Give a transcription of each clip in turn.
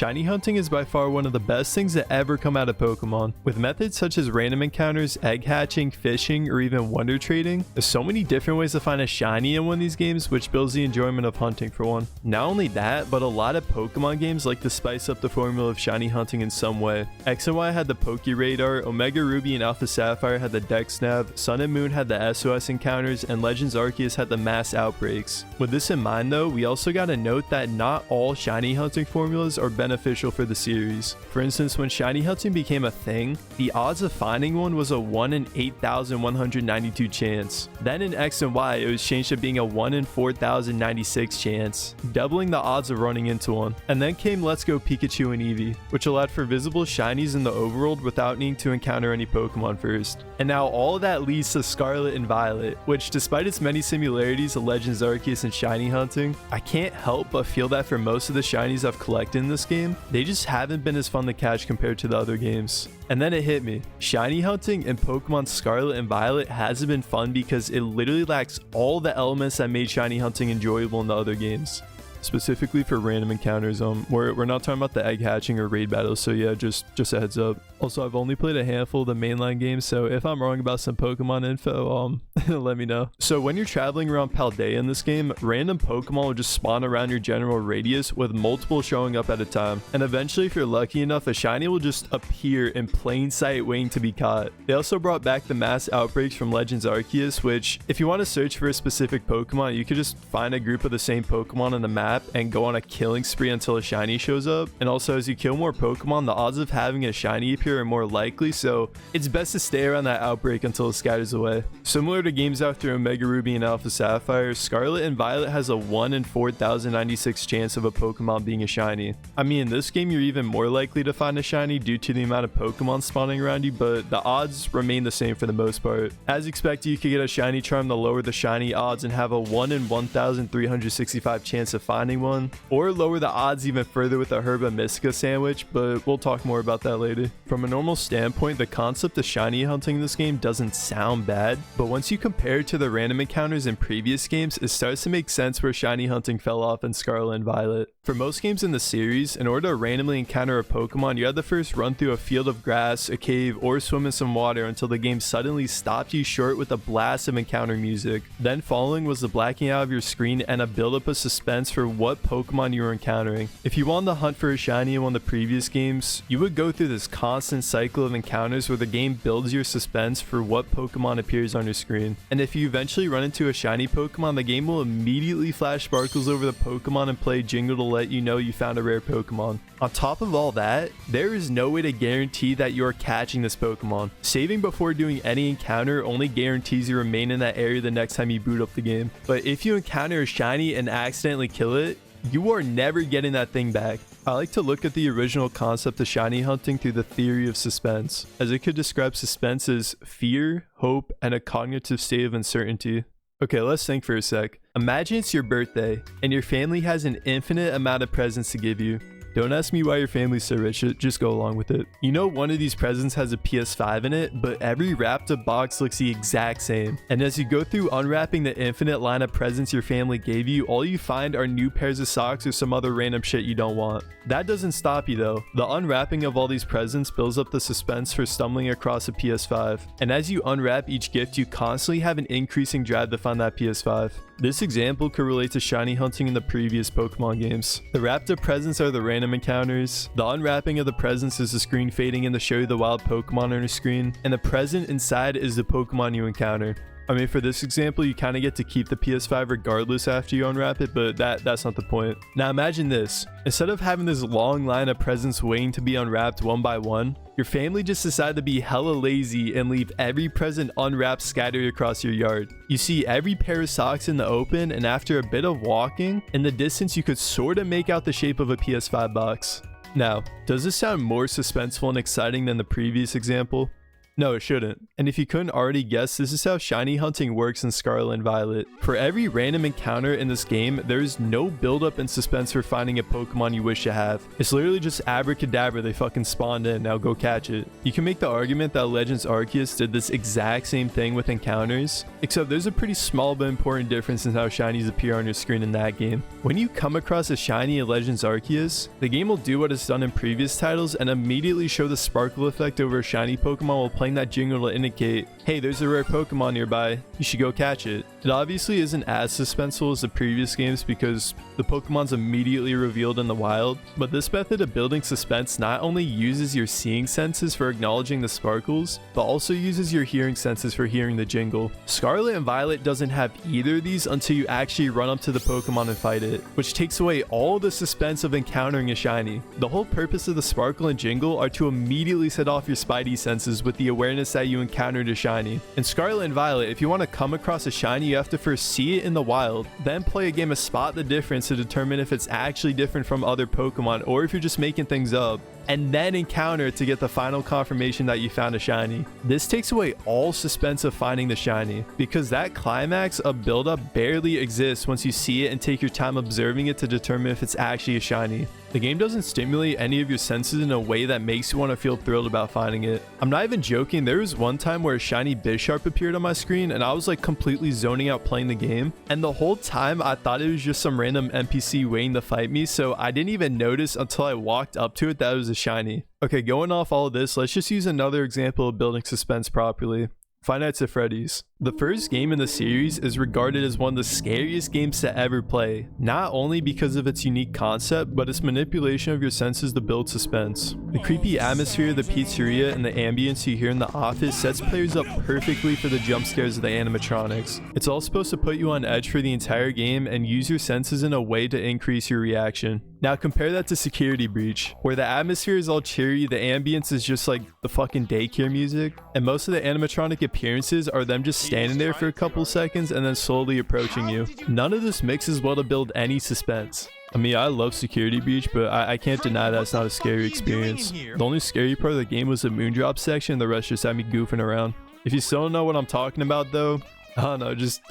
Shiny hunting is by far one of the best things that ever come out of Pokemon. With methods such as random encounters, egg hatching, fishing, or even wonder trading, there's so many different ways to find a shiny in one of these games, which builds the enjoyment of hunting for one. Not only that, but a lot of Pokemon games like to spice up the formula of shiny hunting in some way. X and Y had the Poke Radar, Omega Ruby and Alpha Sapphire had the Dex Nav, Sun and Moon had the SOS encounters, and Legends Arceus had the mass outbreaks. With this in mind though, we also gotta note that not all shiny hunting formulas are beneficial for the series. For instance, when shiny hunting became a thing, the odds of finding one was a 1 in 8,192 chance. Then in X and Y, it was changed to being a 1 in 4,096 chance, doubling the odds of running into one. And then came Let's Go Pikachu and Eevee, which allowed for visible shinies in the overworld without needing to encounter any Pokemon first. And now all of that leads to Scarlet and Violet, which despite its many similarities to Legends Arceus and shiny hunting, I can't help but feel that for most of the shinies I've collected in this game, they just haven't been as fun to catch compared to the other games. And then it hit me. Shiny hunting in Pokemon Scarlet and Violet hasn't been fun because it literally lacks all the elements that made shiny hunting enjoyable in the other games. Specifically for random encounters, we're not talking about the egg hatching or raid battles, so yeah, just a heads up. Also, I've only played a handful of the mainline games, so if I'm wrong about some Pokemon info, let me know. So when you're traveling around Paldea in this game, random Pokemon will just spawn around your general radius with multiple showing up at a time. And eventually, if you're lucky enough, a shiny will just appear in plain sight waiting to be caught. They also brought back the mass outbreaks from Legends Arceus, which if you want to search for a specific Pokemon, you could just find a group of the same Pokemon on the map and go on a killing spree until a shiny shows up. And also, as you kill more Pokemon, the odds of having a shiny appear are more likely, so it's best to stay around that outbreak until it scatters away. Similar to games after Omega Ruby and Alpha Sapphire, Scarlet and Violet has a 1 in 4,096 chance of a Pokemon being a shiny. I mean, in this game you're even more likely to find a shiny due to the amount of Pokemon spawning around you, but the odds remain the same for the most part. As expected, you could get a shiny charm to lower the shiny odds and have a 1 in 1,365 chance of finding one, or lower the odds even further with a Herba Mystica sandwich, but we'll talk more about that later. From a normal standpoint, the concept of shiny hunting in this game doesn't sound bad, but once you compare it to the random encounters in previous games, it starts to make sense where shiny hunting fell off in Scarlet and Violet. For most games in the series, in order to randomly encounter a Pokemon, you had to first run through a field of grass, a cave, or swim in some water until the game suddenly stopped you short with a blast of encounter music. Then following was the blacking out of your screen and a buildup of suspense for what Pokemon you were encountering. If you wanted to hunt for a shiny in one of the previous games, you would go through this constant cycle of encounters where the game builds your suspense for what Pokemon appears on your screen. And if you eventually run into a shiny Pokemon, the game will immediately flash sparkles over the Pokemon and play Jingle to let you know you found a rare Pokemon. On top of all that, there is no way to guarantee that you're catching this Pokemon. Saving before doing any encounter only guarantees you remain in that area the next time you boot up the game. But if you encounter a shiny and accidentally kill it, you are never getting that thing back. I like to look at the original concept of shiny hunting through the theory of suspense, as it could describe suspense as fear, hope, and a cognitive state of uncertainty. Okay, let's think for a sec. Imagine it's your birthday, and your family has an infinite amount of presents to give you. Don't ask me why your family's so rich, just go along with it. You know one of these presents has a PS5 in it, but every wrapped up box looks the exact same. And as you go through unwrapping the infinite line of presents your family gave you, all you find are new pairs of socks or some other random shit you don't want. That doesn't stop you though. The unwrapping of all these presents builds up the suspense for stumbling across a PS5. And as you unwrap each gift, you constantly have an increasing drive to find that PS5. This example could relate to shiny hunting in the previous Pokemon games. The wrapped up presents are the random encounters, the unwrapping of the presents is the screen fading in to show you the wild Pokemon on your screen, and the present inside is the Pokemon you encounter. I mean, for this example, you kind of get to keep the PS5 regardless after you unwrap it, but that's not the point. Now imagine this. Instead of having this long line of presents waiting to be unwrapped one by one, your family just decided to be hella lazy and leave every present unwrapped scattered across your yard. You see every pair of socks in the open, and after a bit of walking, in the distance you could sort of make out the shape of a PS5 box. Now, does this sound more suspenseful and exciting than the previous example? No, it shouldn't. And if you couldn't already guess, this is how shiny hunting works in Scarlet and Violet. For every random encounter in this game, there is no buildup and suspense for finding a Pokemon you wish to have. It's literally just abracadabra, they fucking spawned in, now go catch it. You can make the argument that Legends Arceus did this exact same thing with encounters, except there's a pretty small but important difference in how shinies appear on your screen in that game. When you come across a shiny in Legends Arceus, the game will do what it's done in previous titles and immediately show the sparkle effect over a shiny Pokemon while playing that jingle to indicate, hey, there's a rare Pokemon nearby, you should go catch it. It obviously isn't as suspenseful as the previous games because the Pokemon's immediately revealed in the wild, but this method of building suspense not only uses your seeing senses for acknowledging the sparkles, but also uses your hearing senses for hearing the jingle. Scarlet and Violet doesn't have either of these until you actually run up to the Pokemon and fight it, which takes away all the suspense of encountering a shiny. The whole purpose of the sparkle and jingle are to immediately set off your spidey senses with the awareness that you encountered a shiny. In Scarlet and Violet, if you want to come across a shiny, you have to first see it in the wild, then play a game of Spot the Difference to determine if it's actually different from other Pokemon or if you're just making things up, and then encounter it to get the final confirmation that you found a shiny. This takes away all suspense of finding the shiny, because that climax of buildup barely exists once you see it and take your time observing it to determine if it's actually a shiny. The game doesn't stimulate any of your senses in a way that makes you want to feel thrilled about finding it. I'm not even joking, there was one time where a shiny Bisharp appeared on my screen and I was like completely zoning out playing the game, and the whole time I thought it was just some random NPC waiting to fight me, so I didn't even notice until I walked up to it that it was a shiny. Okay, going off all of this, let's just use another example of building suspense properly. Five Nights at Freddy's. The first game in the series is regarded as one of the scariest games to ever play, not only because of its unique concept, but its manipulation of your senses to build suspense. The creepy atmosphere of the pizzeria and the ambience you hear in the office sets players up perfectly for the jump scares of the animatronics. It's all supposed to put you on edge for the entire game and use your senses in a way to increase your reaction. Now compare that to Security Breach, where the atmosphere is all cheery, the ambience is just like the fucking daycare music, and most of the animatronic appearances are them just standing there for a couple seconds and then slowly approaching you. None of this mixes well to build any suspense. I mean, I love Security Breach, but I can't deny that it's not a scary experience. The only scary part of the game was the Moondrop section, the rest just had me goofing around. If you still don't know what I'm talking about though, I don't know, just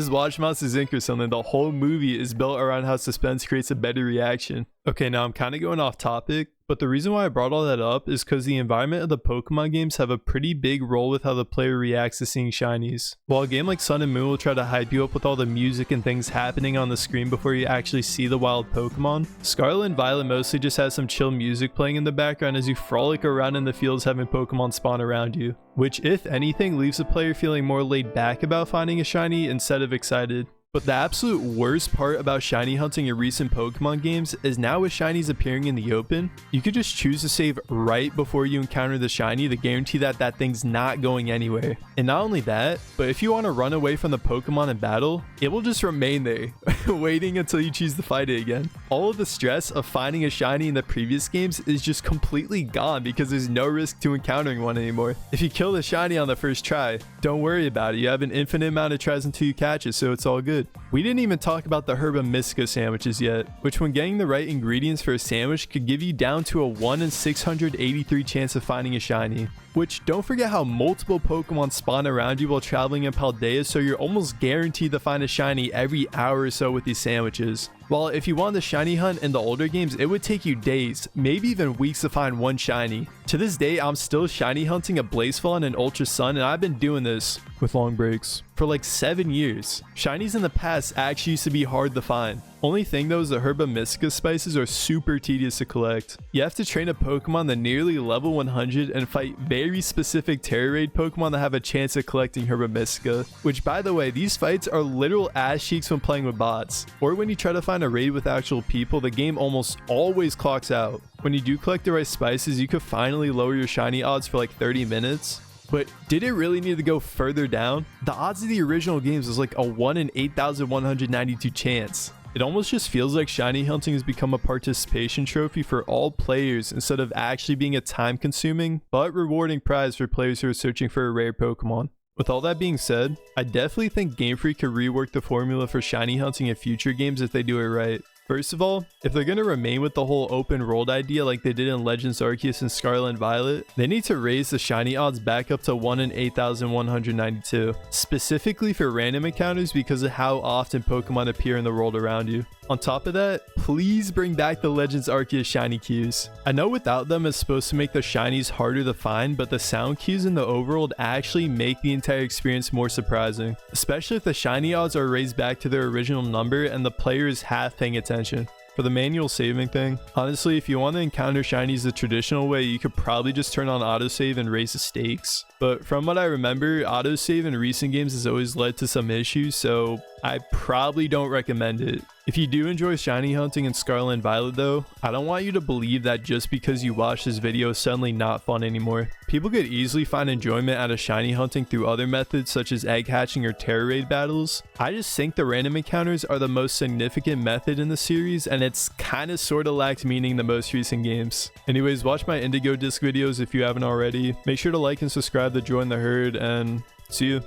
watch Monsters Inc. or something. The whole movie is built around how suspense creates a better reaction. Okay, now I'm kind of going off topic, but the reason why I brought all that up is because the environment of the Pokemon games have a pretty big role with how the player reacts to seeing shinies. While a game like Sun and Moon will try to hype you up with all the music and things happening on the screen before you actually see the wild Pokemon, Scarlet and Violet mostly just has some chill music playing in the background as you frolic around in the fields having Pokemon spawn around you, which if anything leaves the player feeling more laid back about finding a shiny instead of excited. But the absolute worst part about shiny hunting in recent Pokemon games is now with shinies appearing in the open, you could just choose to save right before you encounter the shiny to guarantee that that thing's not going anywhere. And not only that, but if you want to run away from the Pokemon in battle, it will just remain there, waiting until you choose to fight it again. All of the stress of finding a shiny in the previous games is just completely gone because there's no risk to encountering one anymore. If you kill the shiny on the first try, don't worry about it, you have an infinite amount of tries until you catch it, so it's all good. We didn't even talk about the Herba Mystica sandwiches yet, which when getting the right ingredients for a sandwich could give you down to a 1 in 683 chance of finding a shiny. Which, don't forget how multiple Pokemon spawn around you while traveling in Paldea, so you're almost guaranteed to find a shiny every hour or so with these sandwiches. While if you wanted the shiny hunt in the older games, it would take you days, maybe even weeks to find one shiny. To this day, I'm still shiny hunting a Blazephon and Ultra Sun, and I've been doing this, with long breaks, for like 7 years. Shinies in the past actually used to be hard to find. Only thing though is the Herba Mystica spices are super tedious to collect. You have to train a Pokemon to nearly level 100 and fight very specific Terra Raid Pokemon that have a chance of collecting Herba Mystica. Which by the way, these fights are literal ass cheeks when playing with bots. Or when you try to find a raid with actual people, the game almost always clocks out. When you do collect the right spices, you could finally lower your shiny odds for like 30 minutes. But did it really need to go further down? The odds of the original games was like a 1 in 8,192 chance. It almost just feels like shiny hunting has become a participation trophy for all players instead of actually being a time-consuming but rewarding prize for players who are searching for a rare Pokemon. With all that being said, I definitely think Game Freak could rework the formula for shiny hunting in future games if they do it right. First of all, if they're going to remain with the whole open world idea like they did in Legends Arceus and Scarlet Violet, they need to raise the shiny odds back up to 1 in 8,192, specifically for random encounters because of how often Pokemon appear in the world around you. On top of that, please bring back the Legends Arceus shiny cues. I know without them it's supposed to make the shinies harder to find, but the sound cues in the overworld actually make the entire experience more surprising, especially if the shiny odds are raised back to their original number and the player is half paying attention. For the manual saving thing, honestly, if you want to encounter shinies the traditional way, you could probably just turn on autosave and raise the stakes. But from what I remember, autosave in recent games has always led to some issues, so I probably don't recommend it. If you do enjoy shiny hunting in Scarlet and Violet though, I don't want you to believe that just because you watch this video is suddenly not fun anymore. People could easily find enjoyment out of shiny hunting through other methods such as egg hatching or terror raid battles. I just think the random encounters are the most significant method in the series, and it's kinda sorta lacked meaning in the most recent games. Anyways, watch my Indigo Disc videos if you haven't already. Make sure to like and subscribe to join the herd, and see you.